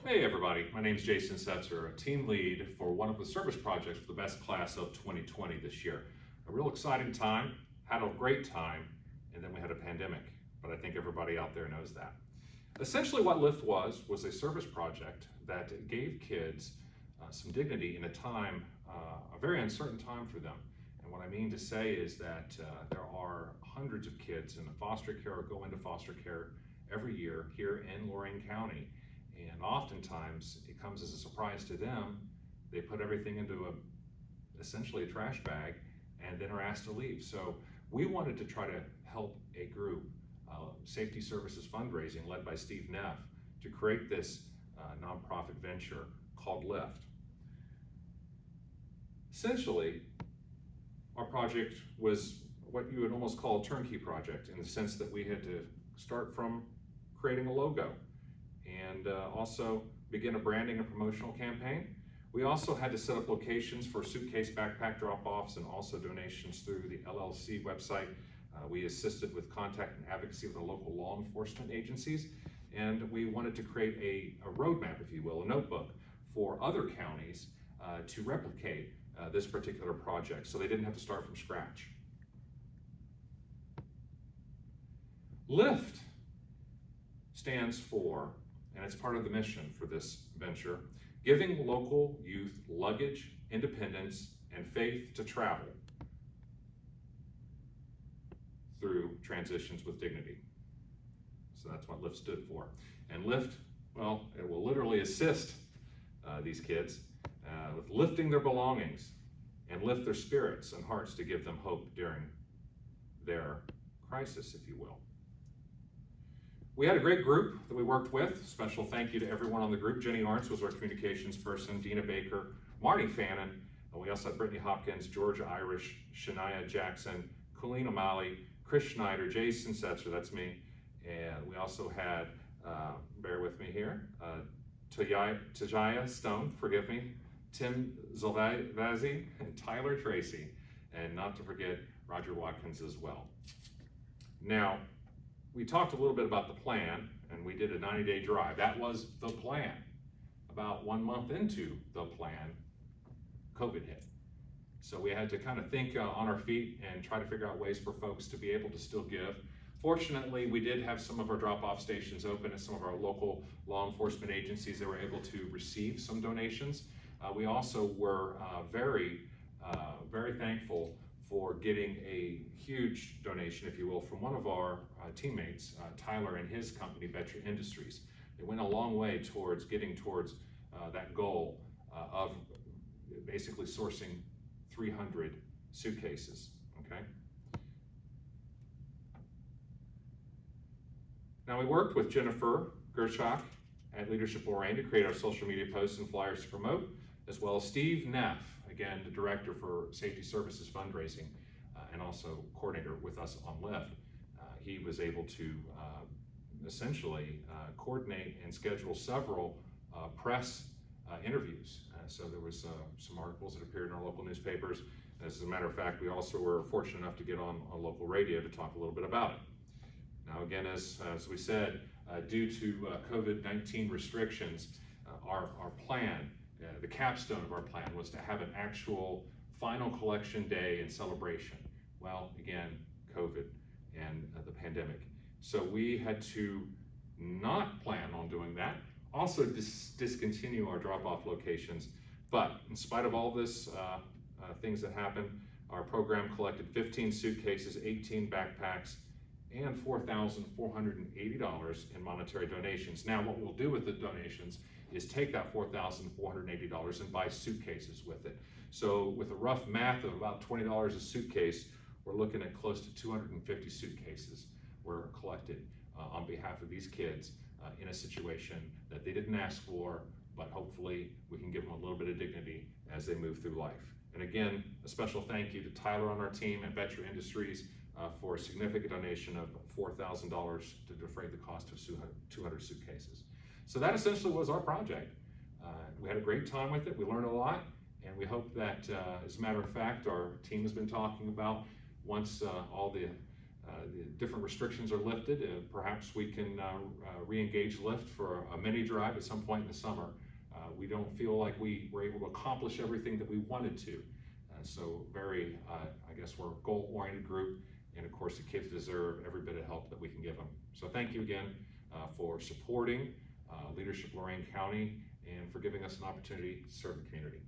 Hey everybody, my name is Jason Setzer, a team lead for one of the service projects for the best class of 2020 this year. A real exciting time, had a great time, and then we had a pandemic, but I think everybody out there knows that. Essentially what LIFT was a service project that gave kids some dignity in a time, a very uncertain time for them. And what I mean to say is that there are hundreds of kids in the foster care or go into foster care every year here in Lorain County. And oftentimes it comes as a surprise to them. They put everything into essentially a trash bag and then are asked to leave. So we wanted to try to help a group, Safety Services Fundraising, led by Steve Neff, to create this nonprofit venture called LIFT. Essentially, our project was what you would almost call a turnkey project, in the sense that we had to start from creating a logo and also begin a branding and promotional campaign. We also had to set up locations for suitcase backpack drop-offs and also donations through the LLC website. We assisted with contact and advocacy with the local law enforcement agencies, and we wanted to create a roadmap, if you will, a notebook for other counties to replicate this particular project, so they didn't have to start from scratch. LIFT stands for, and it's part of the mission for this venture, giving local youth luggage, independence, and faith to travel through transitions with dignity. So that's what LIFT stood for. And LIFT, well, it will literally assist these kids with lifting their belongings and lift their spirits and hearts to give them hope during their crisis, if you will. We had a great group that we worked with. Special thank you to everyone on the group. Jenny Arntz was our communications person, Dina Baker, Marty Fannin, and we also had Brittany Hopkins, Georgia Irish, Shania Jackson, Colleen O'Malley, Chris Schneider, Jason Setzer, that's me, and we also had, bear with me here, Tajaya Stone, forgive me, Tim Zolvazi, and Tyler Tracy, and not to forget Roger Watkins as well. Now, we talked a little bit about the plan, and we did a 90-day drive. That was the plan. About 1 month into the plan, COVID hit. So we had to kind of think on our feet and try to figure out ways for folks to be able to still give. Fortunately, we did have some of our drop-off stations open at some of our local law enforcement agencies that were able to receive some donations. We also were very thankful for getting a huge donation, if you will, from one of our teammates, Tyler, and his company, Veteran Industries. It went a long way towards getting towards that goal of basically sourcing 300 suitcases, okay? Now we worked with Jennifer Gershak at Leadership Lorain to create our social media posts and flyers to promote, as well as Steve Neff, again, the director for Safety Services Fundraising, and also coordinator with us on LIFT. He was able to essentially coordinate and schedule several press interviews. So there was some articles that appeared in our local newspapers. As a matter of fact, we also were fortunate enough to get on local radio to talk a little bit about it. Now again, as we said, due to COVID-19 restrictions, our plan, the capstone of our plan, was to have an actual final collection day and celebration. Well, again, COVID and the pandemic. So we had to not plan on doing that, also discontinue our drop-off locations. But in spite of all this things that happened, our program collected 15 suitcases, 18 backpacks, and $4,480 in monetary donations. Now what we'll do with the donations is take that $4,480 and buy suitcases with it. So with a rough math of about $20 a suitcase, we're looking at close to 250 suitcases were collected on behalf of these kids in a situation that they didn't ask for, but hopefully we can give them a little bit of dignity as they move through life. And again, a special thank you to Tyler on our team at Veteran Industries for a significant donation of $4,000 to defray the cost of 200 suitcases. So that essentially was our project. We had a great time with it. We learned a lot, and we hope that, as a matter of fact, our team has been talking about once all the the different restrictions are lifted, and perhaps we can re-engage Lyft for a mini drive at some point in the summer. We don't feel like we were able to accomplish everything that we wanted to. So very, I guess we're a goal-oriented group, and of course the kids deserve every bit of help that we can give them. So thank you again for supporting Leadership Lorain County and for giving us an opportunity to serve the community.